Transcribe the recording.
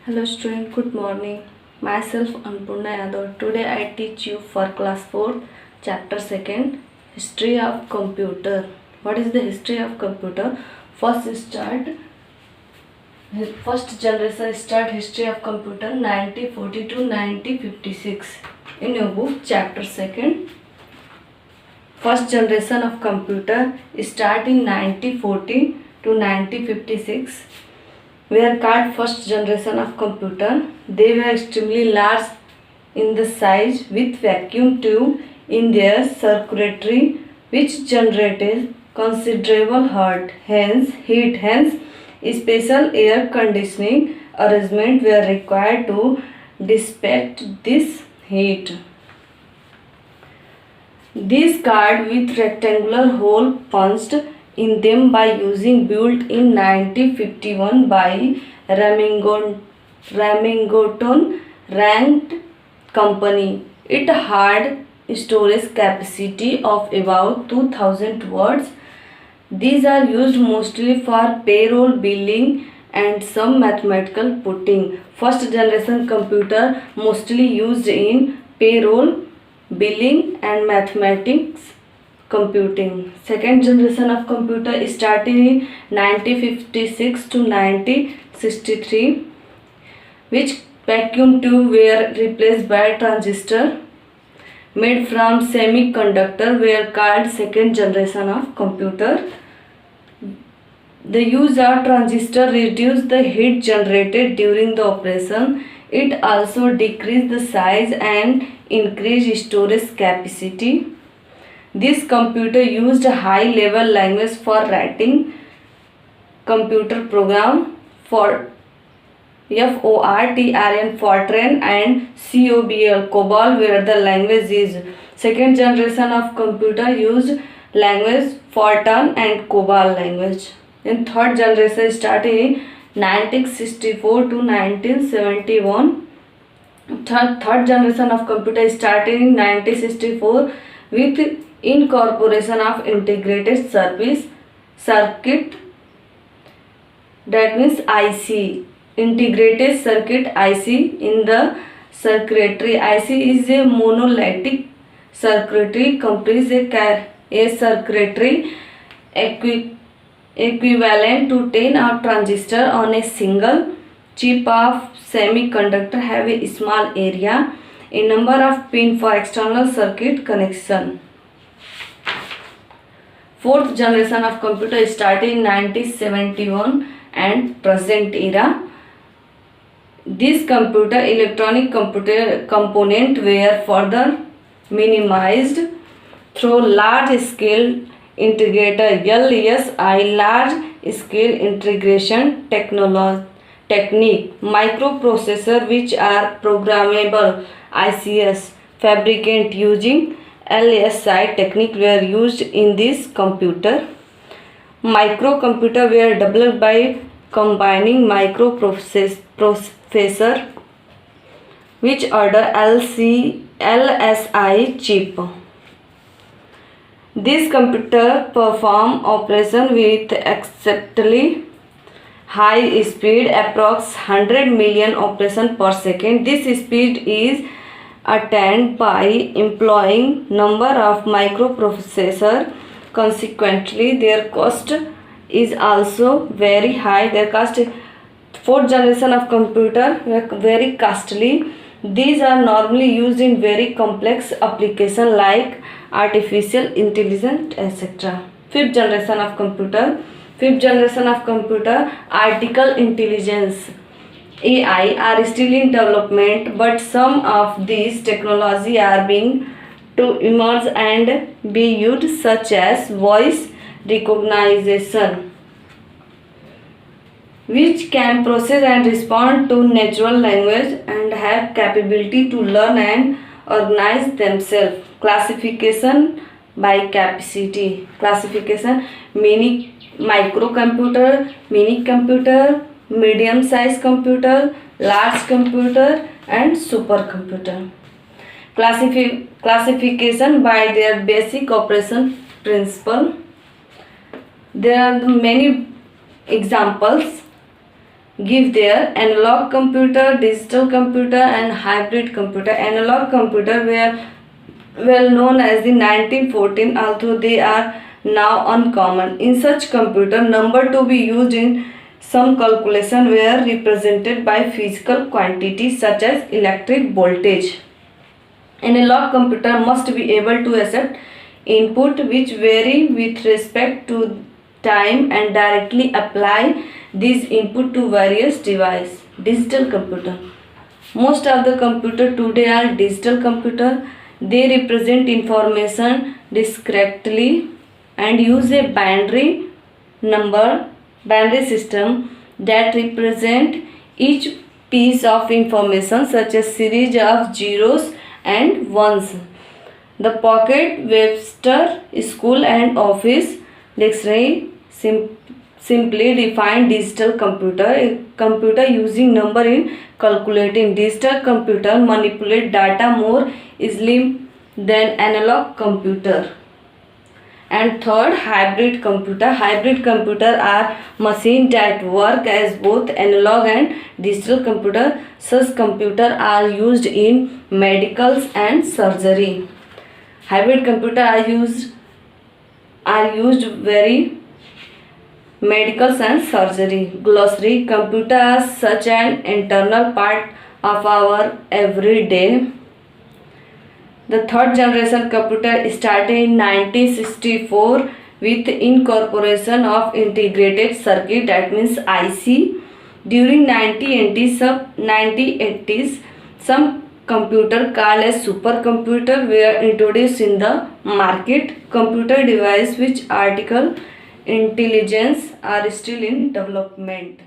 Hello student, good morning. Myself Anpurna Yadav. Today I teach you for class 4, chapter 2, History of Computer. What is the history of computer? First generation start history of computer 1940 to 1956. In your book, chapter 2, first generation of computer start in 1940 to 1956. Were called first generation of computer. They were extremely large in the size with vacuum tube in their circuitry which generated considerable heat. Hence, special air conditioning arrangements were required to dissipate this heat. These cards with rectangular hole punched in them by using built in 1951 by Remington Rand Company. It had storage capacity of about 2000 words. These are used mostly for payroll billing and some mathematical putting. First generation computer mostly used in payroll, billing and mathematics computing. Second generation of computer started in 1956 to 1963, which vacuum tube were replaced by transistor made from semiconductor were called second generation of computer. The use of transistor reduced the heat generated during the operation. It also decreased the size and increased storage capacity. This computer used high-level language for writing computer program for Fortran and COBOL where the language is. Second generation of computer used language Fortran and COBOL language. Then third generation started in 1964 to 1971. Third generation of computer started in 1964 with incorporation of integrated circuit, that means IC, integrated circuit IC in the circuitry. IC is a monolithic circuitry comprises a circuitry equivalent to 10 of transistor on a single chip of semiconductor have a small area, a number of pin for external circuit connection. Fourth generation of computer started in 1971 and present era. This computer electronic component were further minimized through large scale integrator LSI, large scale integration technique, microprocessor which are programmable ICs fabricate using LSI technique were used in this computer. Microcomputer were developed by combining microprocessor which order LSI chip. This computer perform operation with exceptionally high speed, approx 100 million operation per second. This speed is attained by employing number of microprocessor. Consequently, their cost is also very high. Their cost, fourth generation of computer were very costly. These are normally used in very complex application like artificial intelligence, etc. Fifth generation of computer. Fifth generation of computer, artificial intelligence AI are still in development, but some of these technology are being to emerge and be used, such as voice recognition, which can process and respond to natural language and have capability to learn and organize themselves. Classification by capacity. Classification: microcomputer, mini computer, medium size computer, large computer and supercomputer. Classification by their basic operation principle. There are many examples. give there. Analog computer, digital computer and hybrid computer. Analog computer were well known as the 1914, although they are now uncommon. In such computer, number to be used in some calculation were represented by physical quantities such as electric voltage. Analog computer must be able to accept input which vary with respect to time and directly apply these input to various devices. Digital computer. Most of the computer today are digital computer. They represent information discretely and use a binary system that represent each piece of information such as series of zeros and ones. The Pocket Webster School and Office Dictionary simply define digital computer, a computer using number in calculating. Digital computer manipulate data more easily than analog computer. And third, hybrid computer. Hybrid computer are machines that work as both analog and digital computer. Such computer are used in medicals and surgery. Hybrid computer are used very medicals and surgery. Glossary. Computer are such an internal part of our everyday. The third generation computer started in 1964 with incorporation of integrated circuit, that means IC. During 1980s, some computer called as supercomputer were introduced in the market. Computer devices which artificial intelligence are still in development.